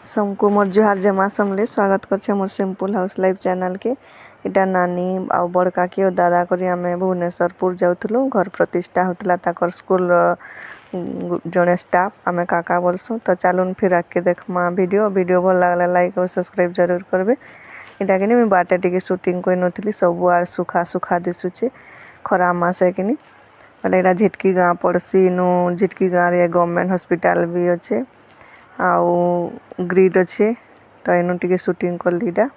सबको मोर जुहार जमा समले स्वागत करछे more simple house life channel के। इटा नानी आ बड़का के और दादा करी आमे भुवनेश्वरपुर जाउथलु घर प्रतिष्ठा होतला ताकर स्कूल जने स्टाफ आमे काका बोलसु। तो चलुन फिर आके देखमा वीडियो भल लागला लाइक और सब्सक्राइब जरूर करबे। इटा किनी मैं बाटे टिके शूटिंग कोइ नथली सब आर सुखा दिसुचे खरा मासे किनी पहले इटा झिटकी गाँ पड़सी नु झिटकी गाँ रे गवर्नमेंट हॉस्पिटल भी अच्छे आउ ग्रिड अच्छे तो इनु टिके शूटिंग कर लीडा।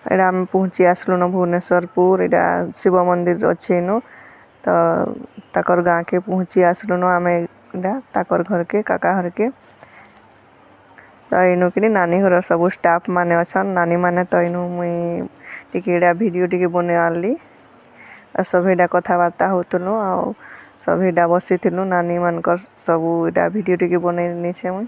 इटा आम पहुँची आसलु न भुवनेश्वरपुर इटा शिव मंदिर अच्छे इनु तो ताकर गाँ के पहुँची आसलु न आमे इटा ताकर घर के काका घर के। तो इनु कि नानी घर सब स्टाफ माने अछन नानी माने तो इनु मुई टिके वीडियो टिके बने आली सब एडा कथबार्ता होतनु आ सब एडा बसिथिलु नानी मानकर सब एडा वीडियो टिके बने नीचे मुई।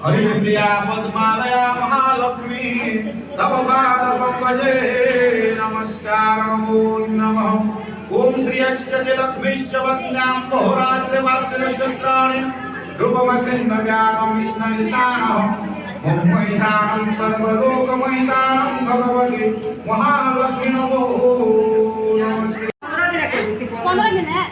हरिप्रिया पद्मालया महालक्ष्मी तव पादपङ्कजे नमस्कार नमः। ओम श्रियश्च लक्ष्मीश्च वन्द्यां बहुरात्रिवात्सल्यक्षत्राणि रूपमसिन्भजातं विष्णुशानः महिषाणं सर्वलोकमहिषाणं भगवती महालक्ष्मी नमो नमस्ते। 15 दिन है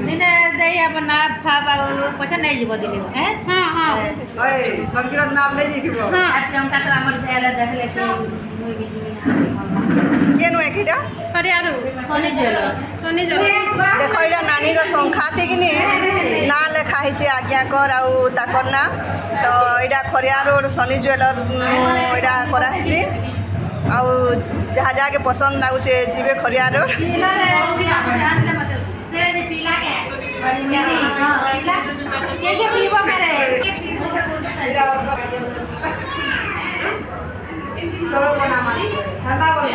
दिन दे अपना फाबा पछा नहीं जीव दिन है। हां हां ओए संकीर्ण नाम नहीं जीव। हां अच्छा उनका तो हमर से आले देख ले से मुई भी केनु एकिटा अरे यार सोनी ज्वेलर देखो इटा नानी रो संखाते किनी ना लेखा हिचे आज्ञा कर आउ ताकर ना तो इटा खरिया रोड सोनी ज्वेलर इटा करा हिसी आउ जहा जहा के पसंद लागुचे जीवे खरिया रोड पीला के हां पीला के पीबो करे सब बना मारी ठंडा बोल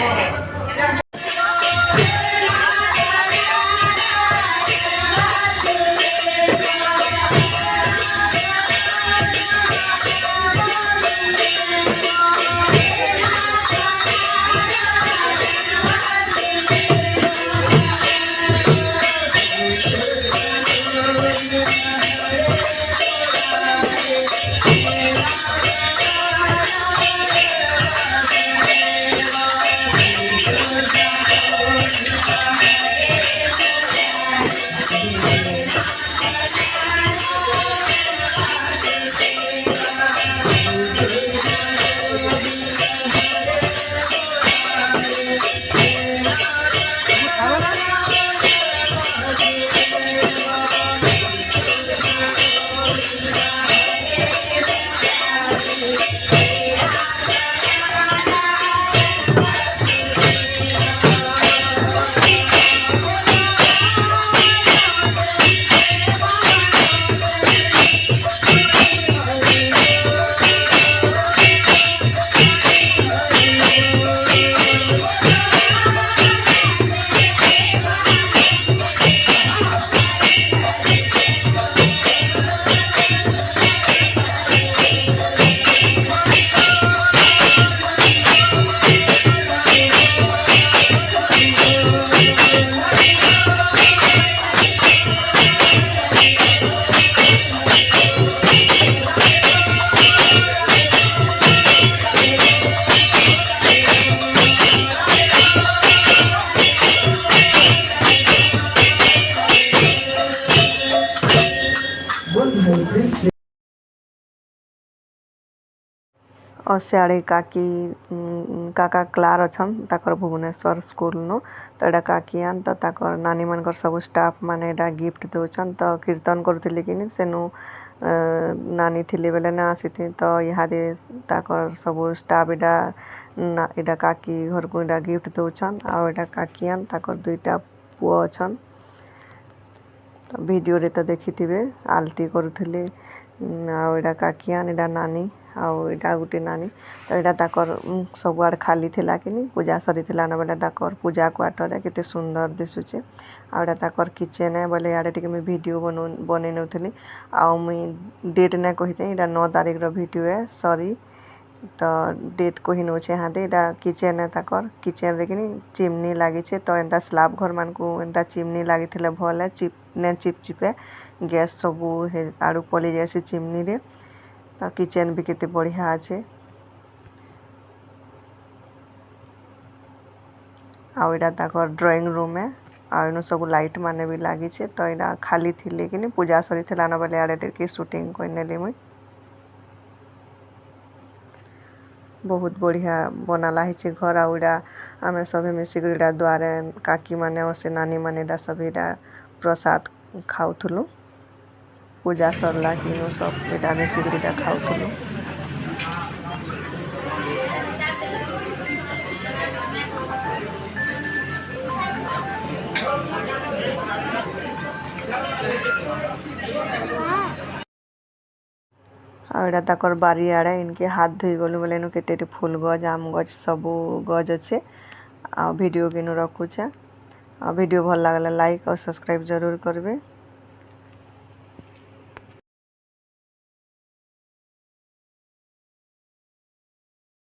और सियाड़ी काकी काका क्लार अछन ताकर भुवनेश्वर स्कूल नो तो एटा काकियान तो ताकर नानी मानकर सब स्टाफ माने एटा गिफ्ट दोचन तो कीर्तन करथिले कि सेनु नानी थिले बेले ना आसीथि तो इहादे ताकर सब स्टाफ एटा काकी घर को एटा गिफ्ट दोचन आ एटा काकियान ताकर दुईटा पुओ अछन तो वीडियो रे तो देखिथिबे आलती करूथिले आ एटा काकियान एटा नानी आउ एटा गुटे नानी तो एटा ताकर सबुआड़ खाली थिला कि पूजा सरी थिला ना बेले ताकर पूजा क्वार्टर केते सुंदर दिसुचे आ एटा ताकर किचन है बोले याडे टिके मैं वीडियो बने नउथली आ मुई डेट ना कहिते एटा 9 तारीख रो वीडियो है सॉरी तो डेट कहि नउछे हादे एटा किचन है ताकर किचन रे कि चिमनी लागि छे तो एंता स्लैब घर मान को एंता चिमनी लागि थिले भले चिप चिपे गैस सबू हे आड़ू पली जैसे चिमनी रे तो किचन भी केते बढ़िया अच्छे आउ एटा ताकर ड्राइंग रूम है आ एनु सब लाइट माने भी लागि छे तो एटा खाली थिले कि पूजा सरी थिला ना बेले आड़े के शूटिंग कोइ नेली मुई बहुत बढ़िया बनाला है घर आउडा आमे सभी मिसिक द्वारे काकी माने और से नानी माने सभी प्रसाद खाउथुलु पूजा सरला कि सब एटा मिसिक खाउथुलु आड़ा ताकर बारी आड़े इनके हाथ धोई गलु बोले इनु केते फूल गज आम गज सबू गज अच्छे आ वीडियो के रखुचे आ वीडियो भल लागले लाइक और सब्सक्राइब जरूर करबे।